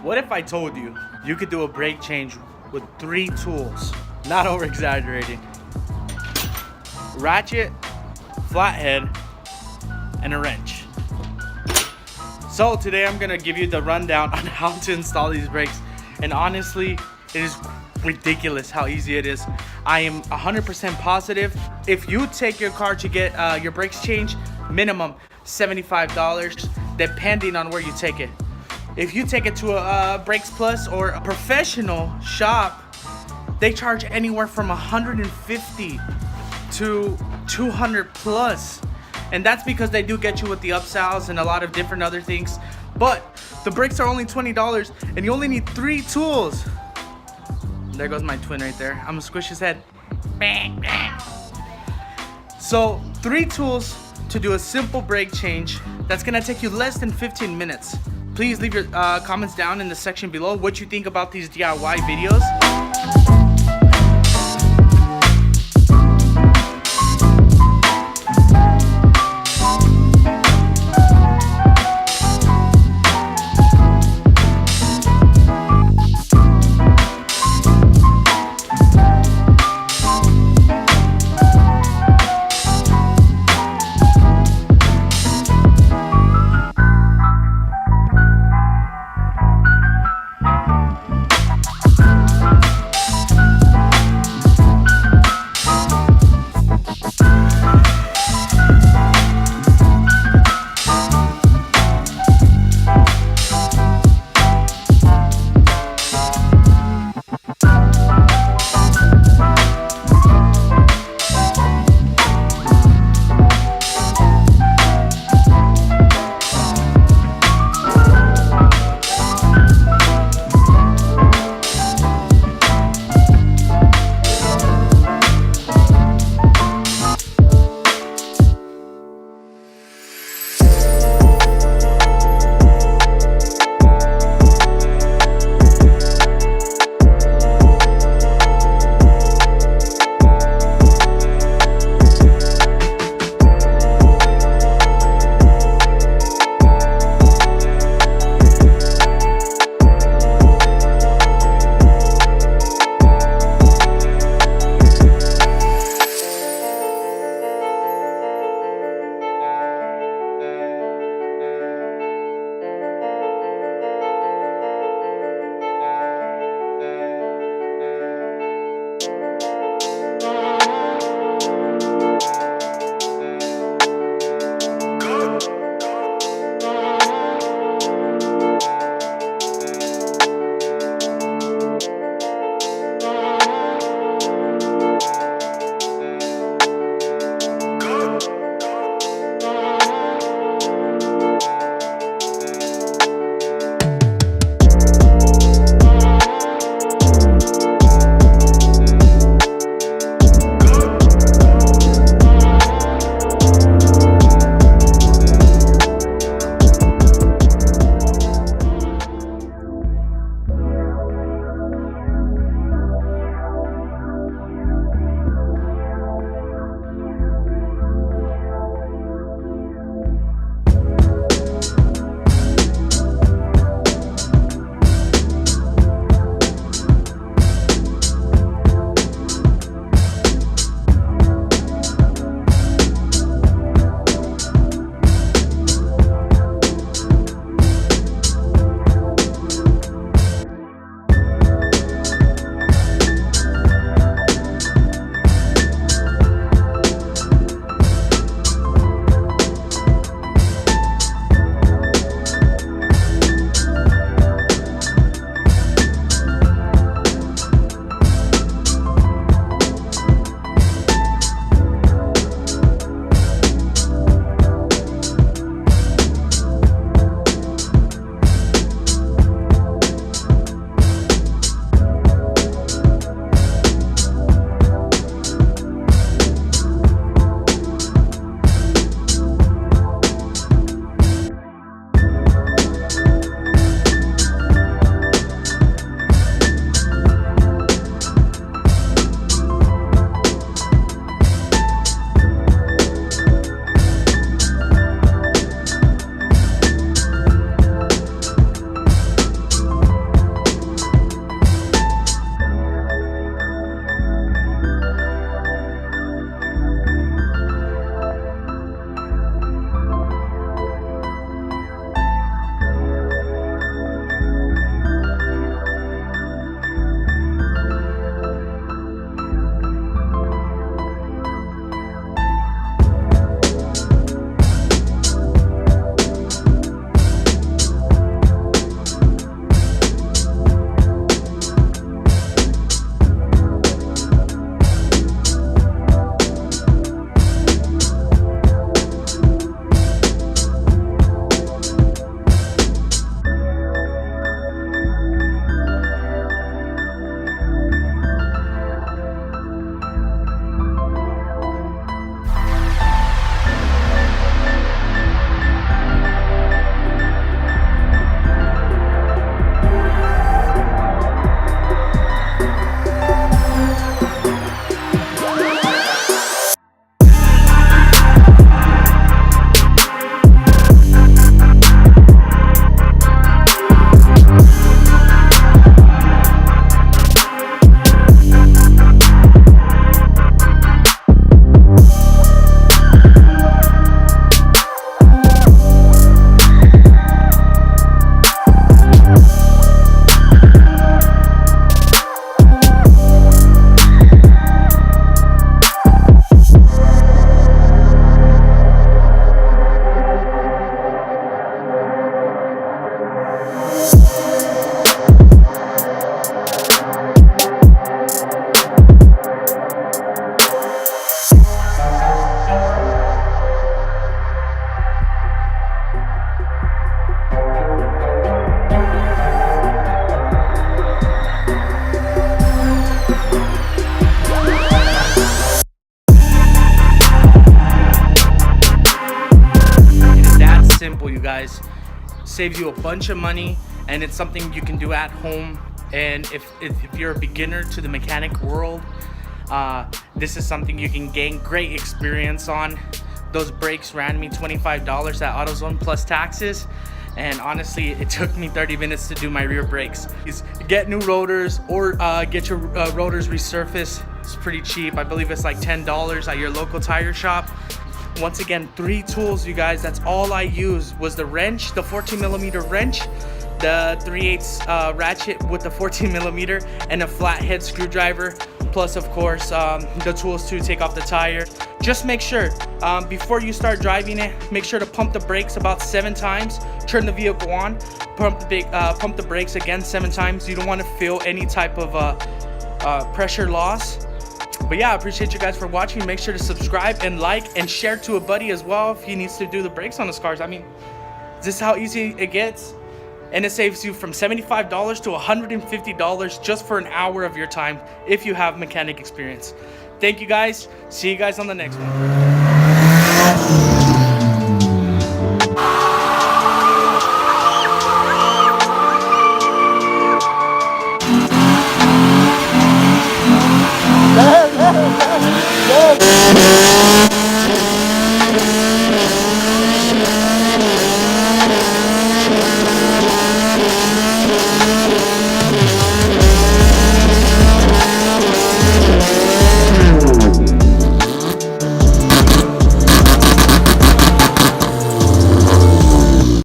What if I told you you could do a brake change with 3 tools? Not over exaggerating. Ratchet, flathead, and a wrench. So today I'm gonna give you the rundown on how to install these brakes. And honestly, it is ridiculous how easy it is. I am 100% positive if you take your car to get your brakes changed, minimum $75 depending on where you take it. If you take it to a Brakes Plus or a professional shop, they charge anywhere from $150 to $200 plus. And that's because they do get you with the upsells and a lot of different other things. But the brakes are only $20 and you only need 3 tools. There goes my twin right there. I'm gonna squish his head. So 3 tools to do a simple brake change that's gonna take you less than 15 minutes. Please leave your comments down in the section below what you think about these DIY videos. guys. Saves you a bunch of money, and it's something you can do at home. And if you're a beginner to the mechanic world, this is something you can gain great experience on. Those brakes ran me $25 at AutoZone plus taxes, and honestly it took me 30 minutes to do my rear brakes. Get new rotors, or get your rotors resurfaced. It's pretty cheap. I believe it's like $10 at your local tire shop. Once again, 3 tools, you guys. That's all I used was the wrench, the 14mm wrench, the 3/8 ratchet with the 14mm, and a flathead screwdriver, plus of course the tools to take off the tire. Just make sure before you start driving it, make sure to pump the brakes about 7 times. Turn the vehicle on, pump the brakes again 7 times. You don't want to feel any type of pressure loss. But yeah, I appreciate you guys for watching. Make sure to subscribe and like and share to a buddy as well if he needs to do the brakes on his cars. I mean, this is how easy it gets. And it saves you from $75 to $150 just for an hour of your time if you have mechanic experience. Thank you guys. See you guys on the next one.